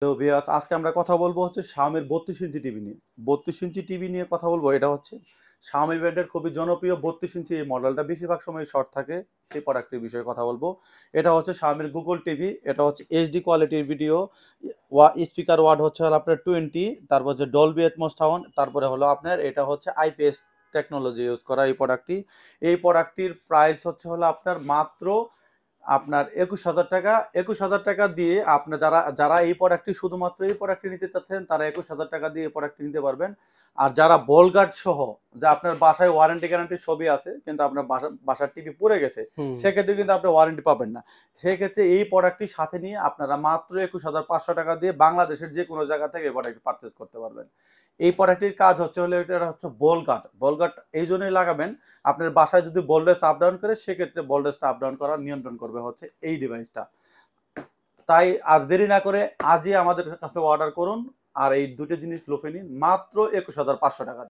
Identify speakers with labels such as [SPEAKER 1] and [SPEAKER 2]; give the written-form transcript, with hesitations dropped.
[SPEAKER 1] তো ভিউয়ার্স, আজকে আমরা কথা বলবো হচ্ছে Xiaomi 32 ইঞ্চি টিভি নিয়ে। 32 ইঞ্চি টিভি নিয়ে কথা বলবো। এটা হচ্ছে Xiaomi ব্র্যান্ডের খুবই জনপ্রিয় 32 ইঞ্চি এই মডেলটা বেশিরভাগ সময় শর্ট থাকে। সেই প্রোডাক্টের বিষয়ে কথা বলবো। এটা হচ্ছে Xiaomi গুগল টিভি। এটা হচ্ছে এইচডি কোয়ালিটির ভিডিও। স্পিকার ওয়াট হচ্ছে হলো আপনার 20, তারপর হচ্ছে ডলবি এটমস সাউন্ড, তারপরে হলো আপনার এটা হচ্ছে আইপিএস টেকনোলজি ইউজ করা এই প্রোডাক্টটি। এই প্রোডাক্টটির প্রাইস হচ্ছে হলো আপনার মাত্র আপনার 21,000 টাকা। 21,000 টাকা দিয়ে আপনার যারা যারা এই প্রোডাক্টটি শুধুমাত্র এই প্রোডাক্টটি নিতে চাচ্ছেন তারা 21,000 টাকা দিয়ে এই প্রোডাক্টটি নিতে পারবেন। আর যারা বল গার্ড সহ, যে আপনার বাসায় ওয়ারেন্টি গ্যারান্টি সবই আছে কিন্তু আপনার বাসার টিভি পুড়ে গেছে,
[SPEAKER 2] হুম।
[SPEAKER 1] সেক্ষেত্রে কিন্তু আপনি ওয়ারেন্টি পাবেন না। সেই ক্ষেত্রে এই প্রোডাক্টটি সাথে নিয়ে আপনারা মাত্র 21,500 টাকা দিয়ে বাংলাদেশের যে কোনো জায়গা থেকে এই প্রোডাক্টটি পারচেস করতে পারবেন। এই প্রোডাক্টটির কাজ হচ্ছে হলো এটা হচ্ছে বল গার্ড এই জন্যই লাগাবেন, আপনার বাসায় যদি ভোল্টেজ আপ ডাউন করে সেক্ষেত্রে ভোল্টেজটা আপ ডাউন করার নিয়ন্ত্রণ করবে হচ্ছে এই ডিভাইসটা। তাই আর দেরি না করে আজই আমাদের কাছে অর্ডার করুন আর এই দুটো জিনিস লোফে নিন মাত্র 21,500 টাকা।